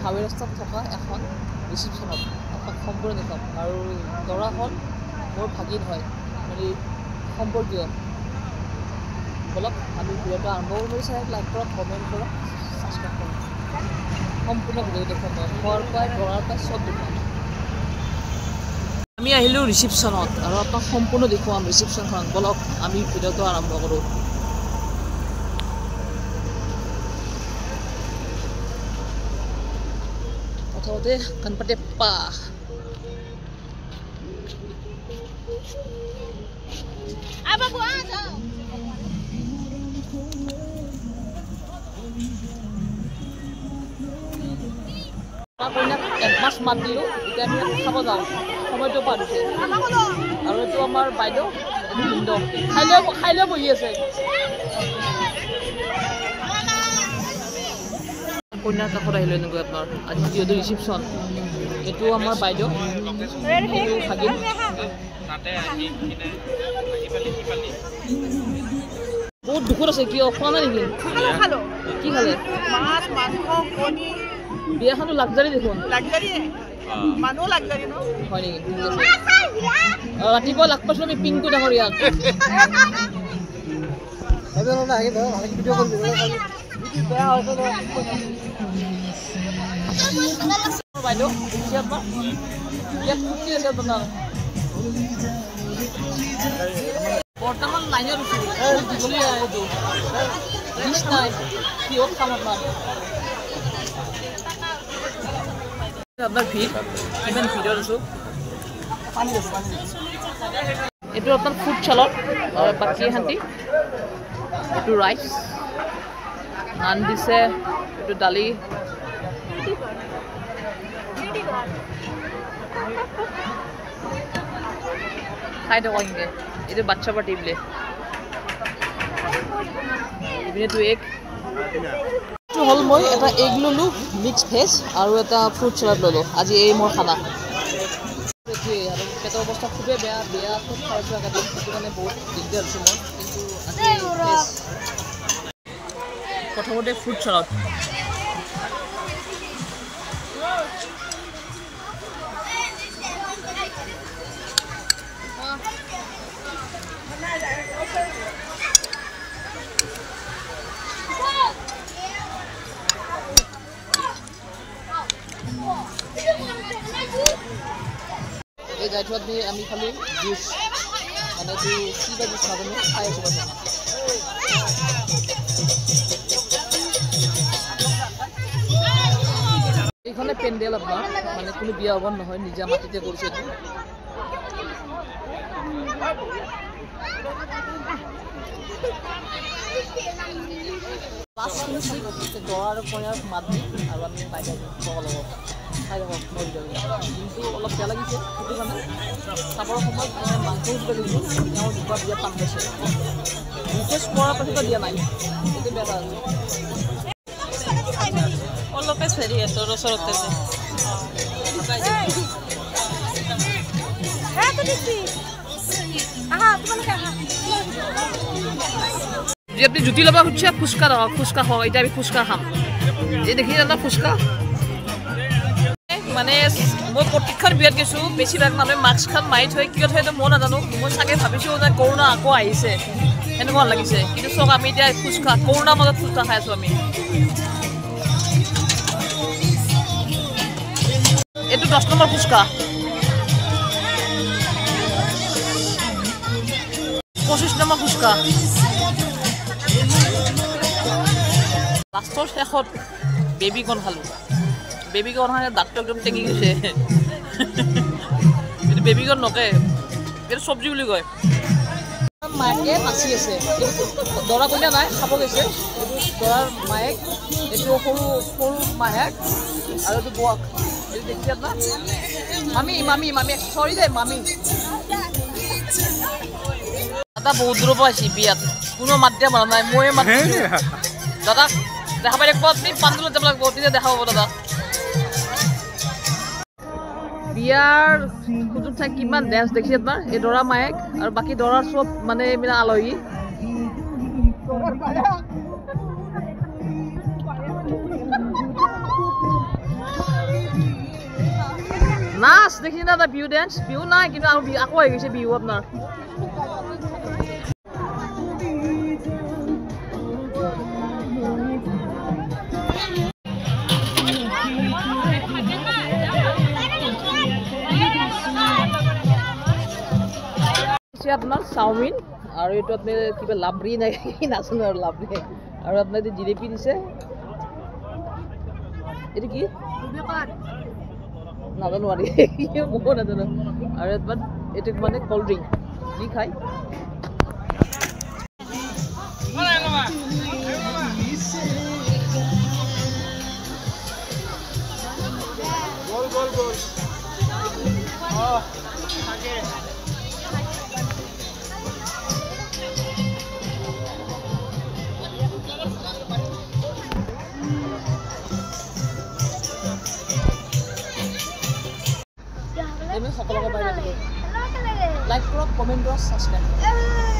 হাৱে ৰাস্তাত থকা এখন ৰিচিপশ্যনত সম্পূৰ্ণ দেখুৱাম আৰু দৰাখন মোৰ ভাগিন হয় মানে সম্পৰ্কীয় বলক আমি ভিডিঅ'টো আৰম্ভ কৰি চাই লাইক কৰক কমেণ্ট কৰক ছাবস্ক্ৰাইব কৰক সম্পূৰ্ণ ভিডিঅ' দেখুৱাম খোৱাৰ পৰাই দৰাৰ পৰাই চব দেখুৱাম আমি আহিলোঁ ৰিচিপশ্যনত আৰু আপোনাক সম্পূৰ্ণ দেখুৱাম ৰিচিপশ্যনখন বলক আমি ভিডিঅ'টো আৰম্ভ কৰোঁ প্ৰথমতে গণপতি বাপ্পা কইনাক এডভান্স মাত দিলোঁ এতিয়া আমি খাব যাওঁ সময়টো পাৰ হৈছে আৰু এইটো আমাৰ বাইদেউ এইটো ভিন্দ খাই লৈ বহি আছে কইনাৰ কাষত আহিলোঁ এনেকৈ আপোনাৰ আজি যিহেতু ৰিচিপশ্যন এইটো আমাৰ বাইদেউ এইটো ভাগিন বহুত দুখত আছে কিয় খোৱা নাই নেকি কি খালে মাছ মাংস কণী বিয়াখনো লাগজাৰী দেখোন হয় নেকি ৰাতিপুৱা লাগ পাইছিলোঁ আমি পিংকু ডাঙৰীয়াক বাইদেউ আপোনাৰ ইয়াত ফুটি আছে আপোনাৰ বৰ্তমান লাইনত দীঘলীয়া এইটো ডিছ নাই কিহত খাম আপোনাৰ ভিৰ কিমান ভিৰত আছোঁ এইটো আপোনাৰ ফুড চালত বাকী শান্তি এইটো ৰাইচ নান দিছে এইটো দালি খাই থাকক এনেকৈ এইটো বাচ্চা পাৰ্টি বোলে এইপিনেটো এগ এইটো হ'ল মই এটা এগ ল'লোঁ মিক্স ভেজ আৰু এটা ফ্ৰুট চালাড ল'লোঁ আজি এই মোৰ খানা এইটোৱেই আৰু পেটৰ অৱস্থা খুবেই বেয়া খুব খাইছোঁ একেদিন সেইটো কাৰণে বহুত দিগদাৰ হৈছোঁ মই কিন্তু আজি প্ৰথমতে ফ্ৰুট চালাড এই গাড়ীটোত আমি খালোঁ জুচ মানে এইটো কিবা জুচ নাজানো খাই আছোঁ বাৰু এইখনে পেণ্ডেল আপোনাৰ মানে কোনো বিয়া হ'ব নহয় নিজা মাটিতে কৰিছে এইটো দৰা আৰু কইনাৰ মাত দি আৰু আমি বাইদেউ ক'ব লাগিব খাই থাকক মৰি যাব কিন্তু অলপ বেয়া লাগিছে সেইটো কাৰণে চাবৰ সময়ত মাংস উঠিব লাগিব তেওঁ দুটা বিয়া পাম পাইছে ৰিকুৱেষ্ট কৰাৰ পাছতো দিয়া নাই সেইটো বেয়া আছে অলপে চেৰি সিহঁতৰ ওচৰতে যদি আপুনি জুতি ল'ব খুজিছে ফুচকা নহওক ফুচকা হওক এতিয়া আমি ফুচকা খাম এই দেখি জানা ফুচকা মানে মই প্ৰত্যেকখন বিয়াত গৈছোঁ বেছিভাগ মানুহে মাস্কখন মাৰি থৈ কিয় থৈ মই নাজানো মই চাগে ভাবিছোঁ যে কৰোণা আকৌ আহিছে এনেকুৱা লাগিছে কিন্তু চাওক আমি এতিয়া ফুচকা কৰোণাৰ মাজত ফুচকা খাই আছোঁ আমি এইটো 10 নম্বৰ ফুচকা 25 নম্বৰ ফুচকা লাষ্টৰ শেষত বেবিকৰ্ণ খালোঁ বেবিকৰ্ণ খালে দাঁতটো একদম টেঙি গৈছে এইটো বেবিকৰ্ণ নকয় এইটো চব্জি বুলি কয় মাকে নাচি আছে দৰা কইনা নাই খাব গৈছে এইটো দৰাৰ মায়েক এইটো সৰু সৰু মাহেক আৰু এইটো বৌক এইটো দেখি না মামী মামী মামী চৰি দে মামী দাদা বহুত দূৰৰ পৰা আহিছে বিয়াত কোনো মাত দিয়া মানুহ নাই ময়ে মাত দাদাক দেখা পাই দেখব আপুনি পাণ্ডুলত যাব লাগিব তেতিয়া দেখা পাব দাদা বিয়াৰ সুযোগ থাকি কিমান ডেন্স দেখিছে আপোনাৰ এই দৰা মায়েক আৰু বাকী দৰাৰ চব মানে এইবিলাক আলহী নাচ দেখি না বিহু ডেন্স বিহু নাই কিন্তু আৰু আকৌ হৈ গৈছে বিহু আপোনাৰ আপোনাৰ চাওমিন আৰু এইটো আপুনি কিবা লাবৰি নাই নাজানো আৰু লাবৰি আৰু আপোনাৰ এইটো জিলেপি দিছে এইটো কি নাজানো আৰু ময়ো নাজানো আৰু আপোনাৰ এইটো মানে কল্ড ড্ৰিংক যি খায় সকলোকে বাই বাই লাইক কৰক কমেণ্ট কৰক ছাবস্ক্ৰাইব কৰক